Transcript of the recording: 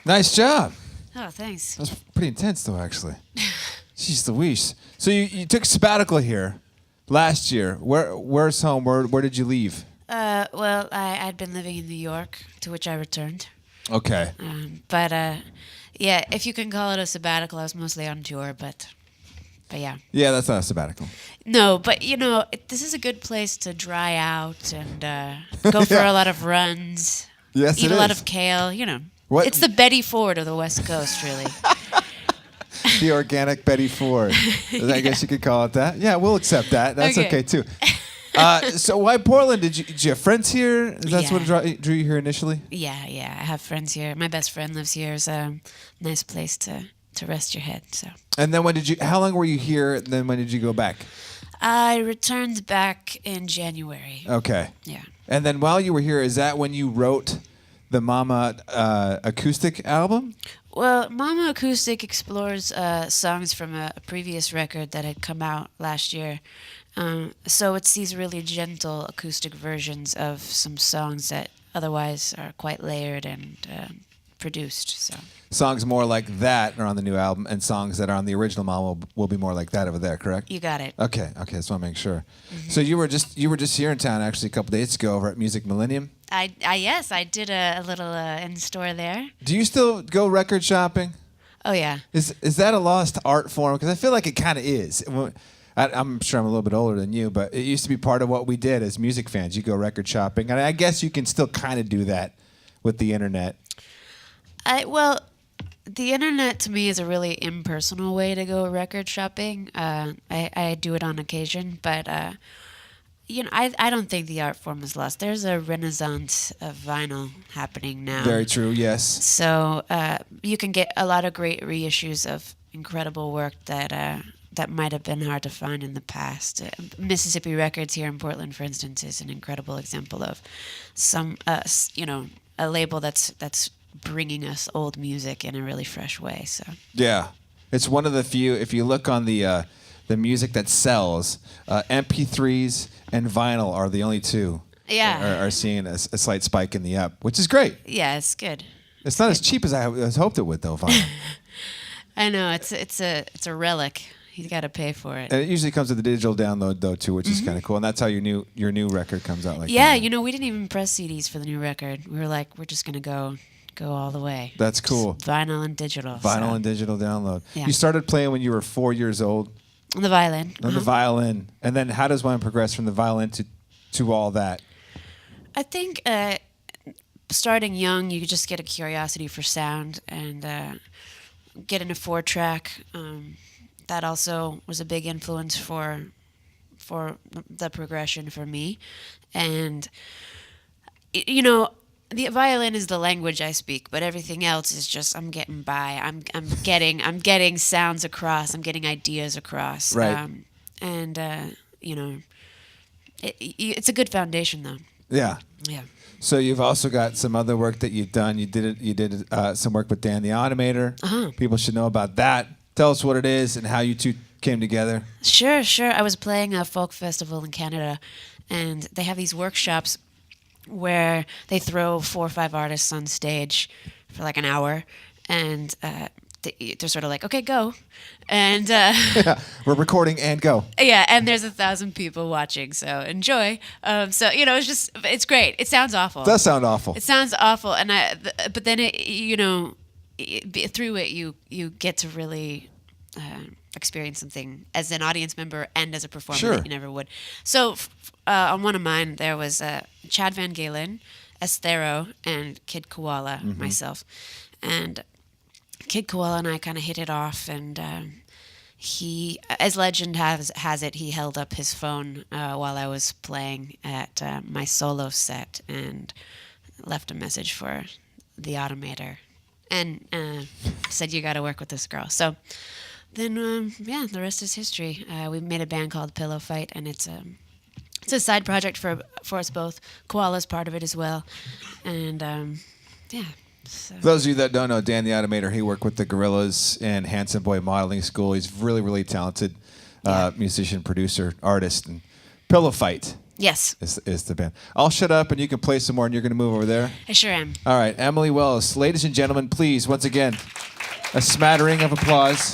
Nice job. Oh, thanks. That was pretty intense, though, actually. Jeez Louise. So you took sabbatical here last year. Where's home? Where did you leave? Well, I'd been living in New York, to which I returned. Okay. But yeah, if you can call it a sabbatical, I was mostly on tour, but yeah. Yeah, that's not a sabbatical. No, but this is a good place to dry out and go for a lot of runs. Yes, eat it a lot is. of kale. What? It's the Betty Ford of the West Coast, really. The organic Betty Ford. I guess you could call it that. Yeah, we'll accept that. That's okay too. So why Portland? Did you have friends here? That's what drew you here initially? Yeah. I have friends here. My best friend lives here. It's a nice place to rest your head. So. And then how long were you here? And then when did you go back? I returned back in January. Okay. Yeah. And then while you were here, is that when you wrote the Mama acoustic album? Well, Mama Acoustic explores songs from a previous record that had come out last year. So it's these really gentle acoustic versions of some songs that otherwise are quite layered and produced. So Songs more like that are on the new album, and songs that are on the original Mama will be more like that over there, correct? You got it. Okay. Just want to make sure. Mm-hmm. So you were just here in town actually a couple days ago over at Music Millennium. Yes, I did a little in store there. Do you still go record shopping? Oh yeah. Is that a lost art form? Because I feel like it kind of is. I'm sure I'm a little bit older than you, but it used to be part of what we did as music fans. You go record shopping, and I guess you can still kind of do that with the internet. Well, the internet to me is a really impersonal way to go record shopping. I do it on occasion, but I don't think the art form is lost. There's a renaissance of vinyl happening now. Very true. Yes. So you can get a lot of great reissues of incredible work that might have been hard to find in the past. Mississippi Records here in Portland, for instance, is an incredible example of some a label that's bringing us old music in a really fresh way. So yeah, it's one of the few. If you look on the music that sells, MP3s and vinyl are the only two. Yeah, are seeing a slight spike in the up, which is great. Yeah, it's good. It's not as cheap as I hoped it would, though. Vinyl. I know it's a relic. You got to pay for it. And it usually comes with the digital download though too, which is kind of cool. And that's how your new record comes out. Yeah, we didn't even press CDs for the new record. We were like, we're just gonna go all the way. That's cool. Just vinyl and digital. And digital download. Yeah. You started playing when you were 4 years old. On the violin. On the violin. And then how does one progress from the violin to all that? I think starting young, you just get a curiosity for sound and get into 4-track. That also was a big influence for the progression for me. And, the violin is the language I speak, but everything else is just I'm getting by. I'm getting sounds across. I'm getting ideas across. Right. It's a good foundation though. Yeah. Yeah. So you've also got some other work that you've done. You did some work with Dan the Automator. Uh-huh. People should know about that. Tell us what it is and how you two came together. Sure. I was playing a folk festival in Canada, and they have these workshops where they throw 4 or 5 artists on stage for like an hour, and they're sort of like, okay, go. And yeah, we're recording and go. Yeah, and there's 1,000 people watching, so enjoy. It's great. It sounds awful. It does sound awful. It sounds awful, but then through it you get to really experience something as an audience member and as a performer that you never would. So on one of mine there was Chad Van Galen, Esthero, and Kid Koala, myself, and Kid Koala and I kind of hit it off, and he, as legend has it, he held up his phone while I was playing at my solo set and left a message for the Automator and said, you got to work with this girl. So then, the rest is history. We made a band called Pillow Fight, and it's a side project for us both. Koala's part of it as well, and So. For those of you that don't know, Dan the Automator, he worked with the Gorillas and Handsome Boy Modeling School. He's really, really talented musician, producer, artist. And Pillow Fight Yes. Is the band. I'll shut up and you can play some more, and you're going to move over there. I sure am. All right, Emily Wells. Ladies and gentlemen, please, once again, a smattering of applause.